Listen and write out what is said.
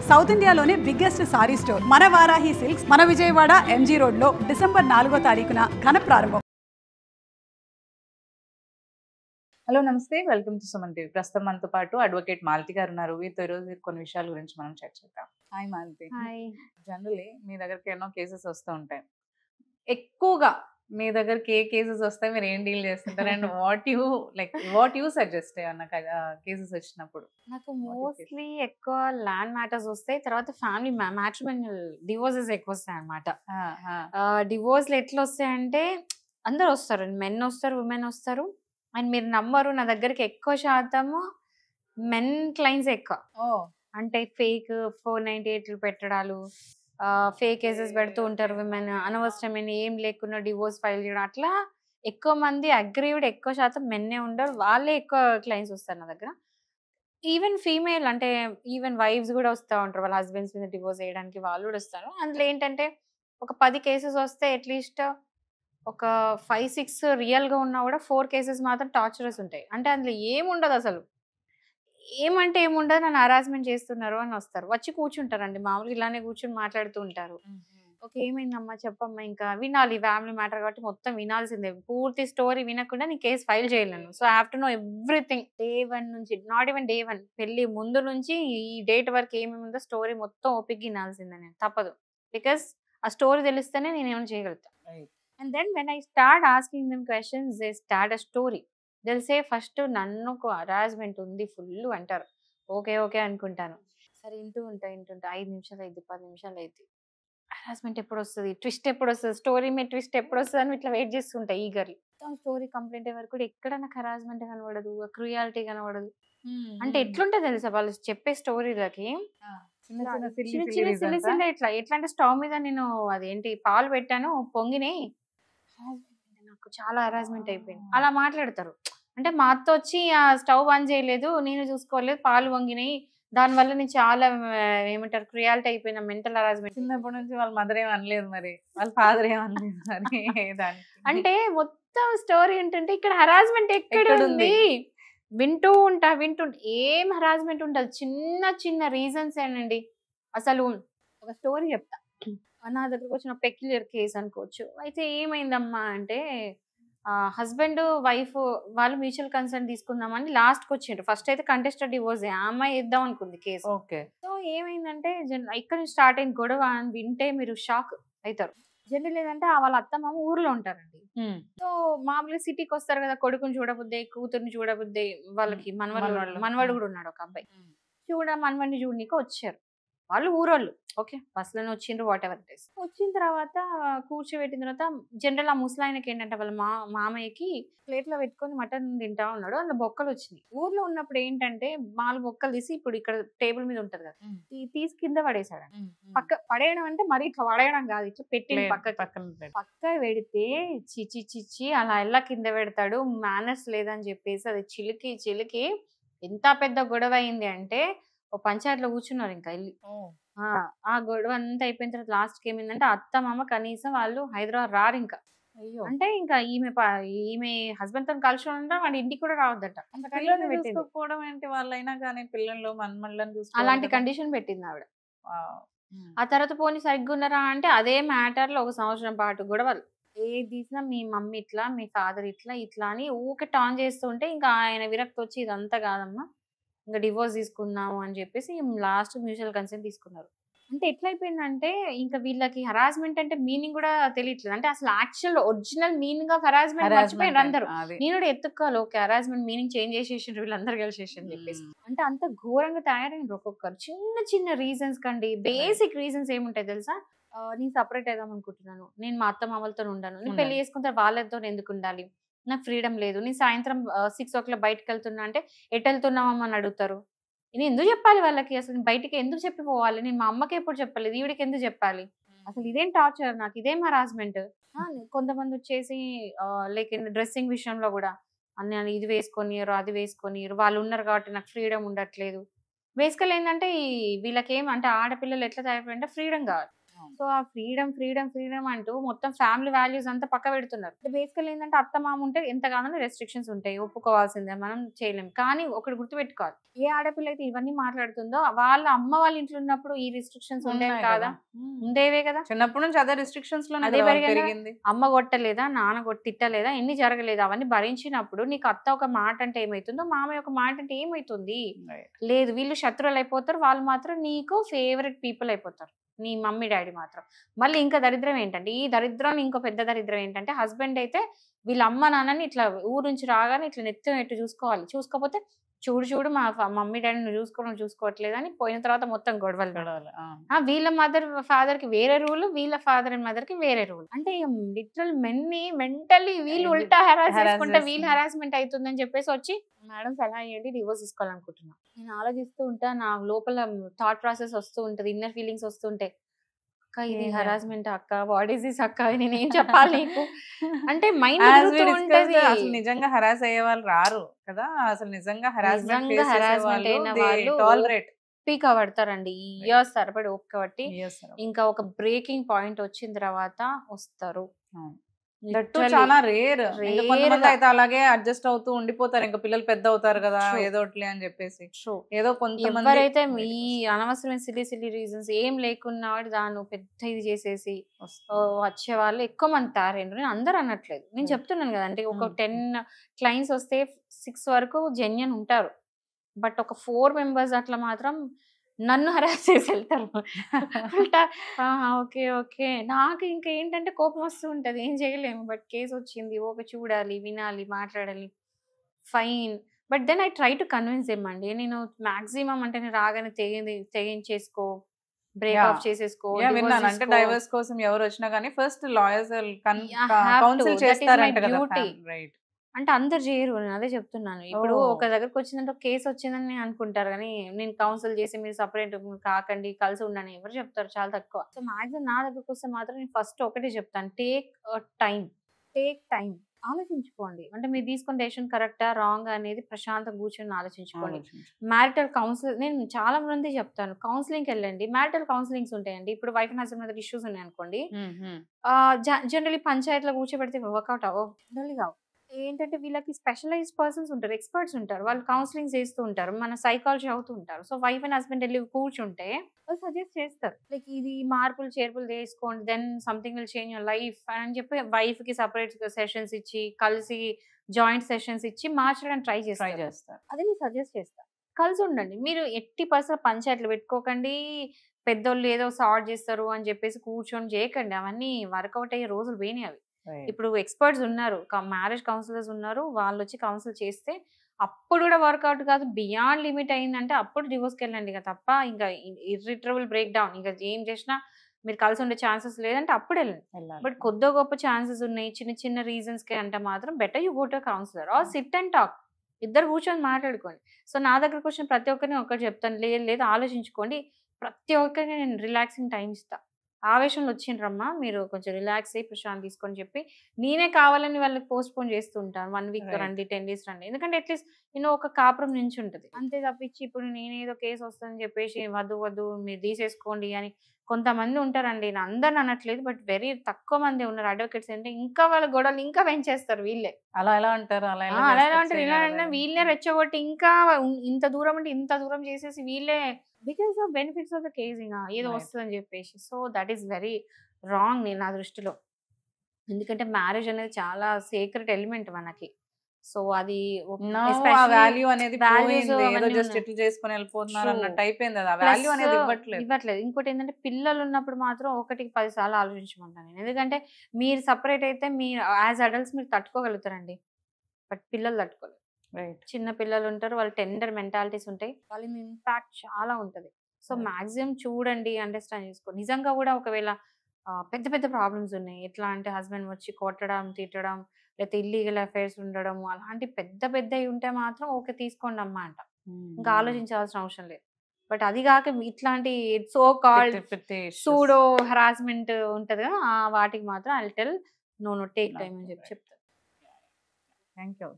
South ఇండియాలోనే biggest sorry store మన Varahi silks మన విజయవాడ ఎంజీ రోడ్ లో డిసెంబర్ 4వ తారీఖున ఘన ప్రారంభం. హలో నమస్తే, వెల్కమ్ టు సుమన్ టీవీ. ప్రస్తుతం మనతో పాటు అడ్వకేట్ మాలతి గారు ఉన్నారు. వీరితో ఈరోజు కొన్ని విషయాల గురించి మనం చర్చిద్దాం. హాయ్ మాలతి. జనరలీ మీ దగ్గరికి ఎన్నో కేసెస్ వస్తూ ఉంటాయి. ఎక్కువగా మీ దగ్గరికి ఏ కేసెస్ వస్తాయి, మీరు ఏం డీల్ చేస్తుంటారు అండ్ వాట్ యూ సజెస్ట్ అన్న కేసెస్ వచ్చినప్పుడు? నాకు మోస్ట్లీ ఎక్కువ ల్యాండ్ మ్యాటర్స్ వస్తాయి, తర్వాత ఫ్యామిలీ మ్యాట్రిమోనియల్ డివోర్సెస్ ఎక్కువ వస్తాయి అనమాట. డివోర్స్లు ఎట్లా వస్తాయంటే అందరు వస్తారు, మెన్ వస్తారు, ఉమెన్ వస్తారు. అండ్ మీరు నమ్మరు, నా దగ్గరికి ఎక్కువ శాతము మెన్ క్లయింట్స్ ఎక్కువ. అంటే ఫేక్ 498 పెట్టడాలు, ఫేక్ కేసెస్ పెడుతూ ఉంటారు. విమెన్ అనవసరమైన ఏం లేకుండా డివోర్స్ ఫైల్ చేయడం, అట్లా ఎక్కువ మంది అగ్రీవ్డ్ ఎక్కువ శాతం మెన్నే ఉండరు, వాళ్ళే ఎక్కువ క్లయింట్స్ వస్తారు నా దగ్గర. ఈవెన్ ఫీమేల్ అంటే ఈవెన్ వైఫ్స్ కూడా వస్తూ ఉంటారు, వాళ్ళ హస్బెండ్స్ మీద డివోర్స్ చేయడానికి వాళ్ళు కూడా వస్తారు. అందులో ఏంటంటే ఒక 10 కేసెస్ వస్తే అట్లీస్ట్ ఒక 5-6 రియల్గా ఉన్నా కూడా 4 కేసెస్ మాత్రం టార్చరస్ ఉంటాయి. అంటే అందులో ఏముండదు, అసలు ఏమంటే ఏముండదు, నన్ను హరాస్మెంట్ చేస్తున్నారు అని వస్తారు. వచ్చి కూర్చుంటారండి, మామూలుగా ఇలానే కూర్చొని మాట్లాడుతూ ఉంటారు. ఓకే, ఏమైందమ్మా చెప్పమ్మా, ఇంకా వినాలి, ఫ్యామిలీ మ్యాటర్ కాబట్టి మొత్తం వినాల్సిందే. పూర్తి స్టోరీ వినకుండా నేను కేసు ఫైల్ చేయలేను. So I have to know everything day 1 నుంచి, నాట్ ఈవెన్ డే 1, పెళ్లి ముందు నుంచి ఈ డేట్ వరకు ఏమేమి ఉందో స్టోరీ మొత్తం ఓపిక వినాల్సిందే, నేను తప్పదు. బికాస్ ఆ స్టోరీ తెలిస్తేనే నేను ఏమైనా చేయగలుగుతాను. And then when I start asking them questions, they start a story. They'll say first నన్ను హరాస్మెంట్ ఉంది ఫుల్ అంటారు. ఓకే ఓకే అనుకుంటాను, సరే వింటూ ఉంటా 5 నిమిషాలు అయింది, 10 నిమిషాలు అయింది, హరాస్మెంట్ ఎప్పుడు వస్తుంది, ట్విస్ట్ ఎప్పుడు వస్తుంది, స్టోరీ మీద ట్విస్ట్ ఎప్పుడు వస్తుంది అని ఇట్లా వెయిట్ చేస్తుంటా ఈగర్లీ. స్టోరీ కంప్లీట్ అయ్యే వరకు కూడా ఎక్కడ నాకు హరాస్మెంట్ కనబడదు, క్రూయాలిటీ కనబడదు. అంటే ఎట్లుంటుంది తెలుసా వాళ్ళు చెప్పే స్టోరీలకి, చిన్న ఇట్లా ఎట్లా అంటే స్టవ్ మీద నేను అదేంటి పాలు పెట్టాను పొంగినాయి, నాకు చాలా హరాస్మెంట్ అయిపోయింది అలా మాట్లాడతారు. అంటే మా అత్త వచ్చి ఆ స్టవ్ బంద్ చేయలేదు, నేను చూసుకోలేదు, పాలు వంగినాయి, దానివల్ల నేను చాలా ఏమంటారు క్రియాలిటీ అయిపోయిన, మెంటల్ హరాస్మెంట్. చిన్నప్పటి నుంచి వాళ్ళ మదర్ ఏం అనలేదు, మరి వాళ్ళ ఫాదర్ ఏం అనలేదు మరి దానికి. అంటే మొత్తం స్టోరీ ఏంటంటే ఇక్కడ హరాస్మెంట్ ఎక్కడ ఉంది, వింటూ ఉంటా ఏం హరాస్మెంట్ ఉంటుంది, చిన్న రీజన్స్ ఏనండి. అసలు ఒక స్టోరీ చెప్తా, నా దగ్గరకు వచ్చిన పెక్యులర్ కేసు అనుకోవచ్చు. అయితే ఏమైందమ్మా అంటే హస్బెండ్ వైఫ్ వాళ్ళు మ్యూచువల్ కన్సర్న్ తీసుకుందామని లాస్ట్కి వచ్చిండ్రు. ఫస్ట్ అయితే కంటెస్టెడ్ డివోర్స్, ఆ అమ్మాయి ఇద్దాం అనుకుంది కేసు. ఓకే, సో ఏమైందంటే ఇక్కడ నుంచి స్టార్ట్ అయిన గొడవ అని వింటే మీరు షాక్ అవుతారు. జనరల్ లేదంటే వాళ్ళ అత్తమ్మ ఊర్లో ఉంటారండి. సో మామూలుగా సిటీకి వస్తారు కదా, కొడుకుని చూడబుద్దే, కూతుర్ని చూడబుద్దే, వాళ్ళకి మనవడు కూడా ఉన్నాడు ఒక అబ్బాయి, మనవడిని చూడనీకి వచ్చారు. వాళ్ళు ఊరోళ్ళు, ఓకే, బస్సులోనే వచ్చిండ్రు, వాట్ ఎవర్ ఇట్ ఇస్. వచ్చిన తర్వాత కూర్చోబెట్టిన తర్వాత జనరల్ ఆ ముసలాయనకి ఏంటంటే వాళ్ళ మామయ్యకి ప్లేట్లో పెట్టుకొని మటన్ తింటా ఉన్నాడు, అందులో బొక్కలు వచ్చినాయి. ఊర్లో ఉన్నప్పుడు ఏంటంటే 4 బొక్కలు తీసి ఇప్పుడు ఇక్కడ టేబుల్ మీద ఉంటది కదా, తీసి కింద పడేసాడు. పడేయడం అంటే మరి ఇట్లా పడేయడం కాదు, ఇట్లా పెట్టి పక్క పెడితే చిచి అలా ఎలా కింద పెడతాడు, మేనర్స్ లేదని చెప్పేసి అది చిలికి ఎంత పెద్ద గొడవ అయింది అంటే ఓ పంచాయతీలో కూర్చున్నారు ఇంకా వెళ్ళి. ఆ గొడవ అంతా అయిపోయిన తర్వాత లాస్ట్కి ఏమైందంటే అత్త మామ కనీసం వాళ్ళు హైదరాబాద్ రారు ఇంకా. అంటే ఇంకా ఈమె హస్బెండ్ తో కలిసి ఉంటా, వాడి ఇంటికి కూడా రావద్దట. చూసుకోకపోవడం ఏంటి, వాళ్ళైనా కానీ పిల్లలు మనమల్ని అలాంటి కండిషన్ పెట్టింది ఆవిడ. ఆ తర్వాత పోనీ సరిగ్గా ఉన్నారా అంటే అదే మ్యాటర్ లో 1 సంవత్సరం పాటు గొడవలు. ఏది తీసినా మీ మమ్మీ ఇట్లా, మీ ఫాదర్ ఇట్లా అని ఊకే టాన్ చేస్తుంటే ఇంకా ఆయన విరక్తి వచ్చి ఇదంతా కాదమ్మా, ఇంకా డివోర్స్ తీసుకుందాము అని చెప్పేసి లాస్ట్ మ్యూచువల్ కన్సెంట్ తీసుకున్నారు. అంటే ఎట్లయిపోయిందంటే ఇంకా వీళ్ళకి హరాస్మెంట్ అంటే మీనింగ్ కూడా తెలియట్లేదు. అంటే అసలు actual original meaning of harassment మర్చిపోయింది అందరూ. నేను కూడా ఎత్తుక్కోవాలి, ఓకే హరాస్మెంట్ మీనింగ్ చేంజ్ చేసేసి వీళ్ళందరూ కలిసేసి అని చెప్పేసి. అంటే అంత ఘోరంగా తయారైంది ఒక్కొక్కరు. చిన్న రీజన్స్ కండి, బేసిక్ రీజన్స్ ఏముంటాయి తెలుసా, నేను సపరేట్ అవుదాం అనుకుంటున్నాను, నేను మా అత్త మామలతో ఉండను, నేను పెళ్లి చేసుకుంటే వాళ్ళతో ఎందుకు ఉండాలి, నాకు ఫ్రీడమ్ లేదు, నేను సాయంత్రం 6 o'clock బయటకు వెళ్తున్నా అంటే ఎటు వెళ్తున్నామని అడుగుతారు. నేను ఎందుకు చెప్పాలి వాళ్ళకి, అసలు బయటికి ఎందుకు చెప్పిపోవాలి, నేను మా అమ్మకి ఎప్పుడు చెప్పలేదు, ఈవిడికి ఎందుకు చెప్పాలి, అసలు ఇదేం టార్చర్, నాకు ఇదేం హరాస్మెంట్. కొంతమంది వచ్చేసి లైక్ డ్రెస్సింగ్ విషయంలో కూడా నేను ఇది వేసుకొనియరు, అది వేసుకొనియరు, వాళ్ళు ఉన్నారు కాబట్టి నాకు ఫ్రీడమ్ ఉండట్లేదు. బేసికల్ ఏంటంటే వీళ్ళకి ఏమంటే ఆడపిల్లలు ఎట్లా తయారైపోయింటే ఫ్రీడమ్ కావాలి. సో ఆ ఫ్రీడమ్ ఫ్రీడమ్ ఫ్రీడమ్ అంటూ మొత్తం ఫ్యామిలీ వాల్యూస్ అంతా పక్క పెడుతున్నారు. బేసికల్ ఏంటంటే అత్త మామ ఉంటే ఎంతగానో రెస్ట్రిక్షన్స్ ఉంటాయి, ఒప్పుకోవాల్సిందే, మనం చేయలేం. కానీ ఒకటి గుర్తుపెట్టుకోవాలి, ఏ ఆడపిల్ల అయితే ఇవన్నీ మాట్లాడుతుందో వాళ్ళ అమ్మ వాళ్ళ ఇంట్లో ఉన్నప్పుడు ఈ రిస్ట్రిక్షన్స్ ఉండేవి కాదా? ఉండేవే కదా. చిన్నప్పటి నుంచి అదే రిస్ట్రిక్షన్స్ లో అదే పెరిగింది. అమ్మ కొట్టలేదా, నాన్న తిట్టలేదా, ఎన్ని జరగలేదా, అవన్నీ భరించినప్పుడు నీకు అత్త ఒక మాట అంటే ఏమైతుందో, మామయ్య ఒక మాట అంటే ఏమైతుంది? లేదు, వీళ్ళు శత్రువులు అయిపోతారు, వాళ్ళు మాత్రం నీకు ఫేవరెట్ పీపుల్ అయిపోతారు, నీ మమ్మీ డాడీ మాత్రం. మళ్ళీ ఇంకా దరిద్రం ఏంటంటే, ఈ దరిద్రం ఇంకో పెద్ద దరిద్రం ఏంటంటే, హస్బెండ్ అయితే వీళ్ళ అమ్మ నాన్నని ఇట్లా ఊరు నుంచి రాగానే ఇట్లా నెత్తి చూసుకోవాలి. చూసుకోకపోతే చూడు మా మమ్మీ డాడీ నువ్వు చూసుకోవట్లేదు అని పోయిన తర్వాత మొత్తం గొడవలు. వీళ్ళ మదర్ ఫాదర్ కి వేరే రూల్, వీళ్ళ ఫాదర్ అండ్ మదర్ కి వేరే రూల్. అంటే లిటరల్ మెన్ని మెంటల్లీ వీళ్ళు ఉల్టా హెరాస్ చేసుకుంటే వీళ్ళు హెరాస్మెంట్ అవుతుందని చెప్పేసి వచ్చి మేడం సలహా ఏంటి, డివోర్స్ తీసుకోవాలనుకుంటున్నా. నేను ఆలోచిస్తూ ఉంటా, నా లోపల థాట్ ప్రాసెస్ వస్తూ ఉంటది, ఇన్నర్ ఫీలింగ్స్ వస్తూ ఉంటాయి. అక్క ఇది హెరాస్మెంట్ అక్క, వాట్ ఈస్ దిస్ అక్క, నేను ఏం చెప్పాలి నీకు అంటే మైండ్ అసలు నిజంగా హెరాస్ అయ్యే వాళ్ళు రారు కదా, అసలు నిజంగా హెరాస్మెంట్ అయిన వాళ్ళు టాలరేట్ పీక పడతారండి, ఇయర్స్ తరబడి ఓపిక పట్టి. ఇంకా ఒక బ్రేకింగ్ పాయింట్ వచ్చిన తర్వాత వస్తారు. చాలా రేర్. కొంతమంది అయితే అలాగే అడ్జస్ట్ అవుతూ ఉండిపోతారు, ఇంకా పిల్లలు పెద్ద అవుతారు కదా ఏదోట్లే అని చెప్పేసి. ఏదో కొంతమంది ఎవరైతే ఈ అనవసరమైన సిల్లీ రీజన్స్ ఏం లేకున్నా దాన్ని పెద్ద ఇది చేసేసి వచ్చే వాళ్ళు ఎక్కువ మంది తయారైండ్రు. నేను అందరు అనట్లేదు, నేను చెప్తున్నాను కదా. అంటే ఒక 10 క్లయింట్స్ వస్తే 6 వరకు జెన్యూన్ ఉంటారు, బట్ ఒక 4 మెంబర్స్ అట్లా మాత్రం నన్ను హరాస్ చేసి వెళ్తారు. ఓకే ఓకే, నాకు ఇంకా ఏంటంటే కోపం వస్తూ ఉంటది, ఏం చేయలేము. బట్ కేసు వచ్చింది, ఓకే చూడాలి, వినాలి, మాట్లాడాలి, fine. But then I try to convince ఏమండి, నేను మాక్సిమం అంటే నేను రాగానే తెగించేసుకో, బ్రేక్ ఆఫ్ చేసేసుకో. అంటే డైవర్స్ కోసం ఎవరు వచ్చినా కానీ ఫస్ట్ లాయర్స్ కౌన్సిల్ చేస్తారంట కదా. రైట్, అంటే అందరు చేయరు, నేను అదే చెప్తున్నాను. ఇప్పుడు ఒక దగ్గరకు వచ్చిందంటే కేసు వచ్చిందని నేను అనుకుంటారు, కానీ నేను కౌన్సిల్ చేసి మీరు సపరేట్ కాకండి, కలిసి ఉండని ఎవరు చెప్తారు? చాలా తక్కువ. సో మాక్సిమం నా దగ్గరకు వస్తే మాత్రం నేను ఫస్ట్ ఒకటే చెప్తాను, టేక్ టైం, ఆలోచించుకోండి. అంటే మీరు తీసుకున్న డెసిషన్ కరెక్టా రాంగ్ అనేది ప్రశాంతంగా కూర్చొని ఆలోచించుకోండి. మ్యారిటల్ కౌన్సిల్ నేను చాలా మంది చెప్తాను, కౌన్సిలింగ్కి వెళ్ళండి. మ్యారిటల్ కౌన్సిలింగ్స్ ఉంటాయండి. ఇప్పుడు వైఫ్ అండ్ హస్బెండ్ మధ్య ఇష్యూస్ ఉన్నాయి అనుకోండి, జనరలీ పంచాయతీలో కూర్చోబెడితే వర్కౌట్ జనరలీ కావు. ఏంటంటే వీళ్ళకి స్పెషలైజ్డ్ పర్సన్స్ ఉంటారు, ఎక్స్పర్ట్స్ ఉంటారు, వాళ్ళు కౌన్సిలింగ్ చేస్తూ ఉంటారు, మన సైకాలజీ అవుతూ ఉంటారు. సో వైఫ్ అండ్ హస్బెండ్ వెళ్ళి కూర్చుంటే వాళ్ళు సజెస్ట్ చేస్తారు, లైక్ ఇది మార్పులు చేర్పులు చేసుకోండి, then something will change your life అని చెప్పి వైఫ్ కి సపరేట్ సెషన్స్ ఇచ్చి, కలిసి జాయింట్ సెషన్స్ ఇచ్చి మార్చడానికి ట్రై చేస్తారు. అదే నేను సజెస్ట్ చేస్తాను, కలిసి ఉండండి. మీరు 80% పంచాయతీలు పెట్టుకోకండి, పెద్దోళ్ళు ఏదో సార్ట్ చేస్తారు అని చెప్పేసి కూర్చొని చేయకండి. అవన్నీ వర్కౌట్ అయ్యే రోజులు పోయినాయి అవి. ఇప్పుడు ఎక్స్పర్ట్స్ ఉన్నారు, మ్యారేజ్ కౌన్సిలర్స్ ఉన్నారు, వాళ్ళు వచ్చి కౌన్సిల్ చేస్తే అప్పుడు కూడా వర్కౌట్ కాదు, బియాండ్ లిమిట్ అయిందంటే అప్పుడు డివోర్స్కి వెళ్ళండి. ఇక తప్ప ఇంకా ఇర్రిట్రబుల్ బ్రేక్ డౌన్, ఇంకా ఏం చేసినా మీరు కలిసి ఉండే ఛాన్సెస్ లేదంటే అప్పుడు వెళ్ళండి. బట్ కొద్ది గొప్ప ఛాన్సెస్ ఉన్నాయి చిన్న చిన్న రీజన్స్కి అంటే మాత్రం better you go to counsellor or sit and talk, ఇద్దరు కూర్చొని మాట్లాడుకోండి. సో నా దగ్గరకు వచ్చిన ప్రతి ఒక్కరిని ఒకటి చెప్తాను, లేదు ఆలోచించుకోండి. ప్రతి ఒక్కరికి నేను రిలాక్సింగ్ టైం ఇస్తాను. ఆవేశంలో వచ్చిండ్రమ్మా, మీరు కొంచెం రిలాక్స్ అయ్యి ప్రశాంత్ తీసుకొని చెప్పి నేనే కావాలని వాళ్ళకి పోస్ట్ పోన్ చేస్తూ ఉంటాను. 1 వీక్ రండి, 10 days రండి, ఎందుకంటే అట్లీస్ట్ నేను ఒక కాపురం నుంచి ఉంటుంది. అంతే తప్పించి ఇప్పుడు నేనేదో కేసు వస్తుందని చెప్పేసి వద్దు మీరు తీసేసుకోండి అని కొంతమంది ఉంటారండి. నేను అందరిని అనట్లేదు, బట్ వెరీ తక్కువ మంది ఉన్నారు అడ్వకేట్స్. అంటే ఇంకా వాళ్ళ గొడవలు ఇంకా పెంచేస్తారు వీళ్ళే. అలా ఎలా అంటారు, అలా అంటారు, ఇలా అంటే వీళ్ళే రెచ్చగొట్టి ఇంకా ఇంత దూరం అంటే ఇంత దూరం చేసేసి వీళ్ళే because of benefits of the casing ఏదో వస్తుందని చెప్పేసి. So that is very wrong నేను నా దృష్టిలో. ఎందుకంటే మ్యారేజ్ అనేది చాలా సీక్రెట్ ఎలిమెంట్ మనకి. సో అది వాల్యూ అనేది ఇవ్వట్లేదు. ఇంకోటి ఏంటంటే పిల్లలు ఉన్నప్పుడు మాత్రం 1కి 10 సార్లు ఆలోచించమంటాను నేను. ఎందుకంటే మీరు సపరేట్ అయితే మీరు యాజ్ అడల్ట్స్ మీరు తట్టుకోగలుగుతారండి, బట్ పిల్లలు తట్టుకోలేరు. చిన్న పిల్లలు ఉంటారు, వాళ్ళు టెండర్ మెంటాలిటీస్ ఉంటాయి, వాళ్ళ ఇంపాక్ట్ చాలా ఉంటుంది. సో మాక్సిమం చూడండి, అండర్స్టాండ్ చేసుకోండి. నిజంగా కూడా ఒకవేళ పెద్ద పెద్ద ప్రాబ్లమ్స్ ఉన్నాయి, ఎట్లా అంటే హస్బెండ్ వచ్చి కొట్టడం, తిట్టడం, లేకపోతే ఇల్లీగల్ అఫైర్స్ ఉండడం, అలాంటి పెద్దవి ఉంటే మాత్రం ఓకే తీసుకోండి అమ్మా అంట, ఇంకా ఆలోచించాల్సిన అవసరం లేదు. బట్ అది కాక ఇట్లాంటి సో కాల్డ్ సూడో హరాస్మెంట్ ఉంటది కదా, వాటికి మాత్రం I tell no take time అని చెప్తాను. Thank you.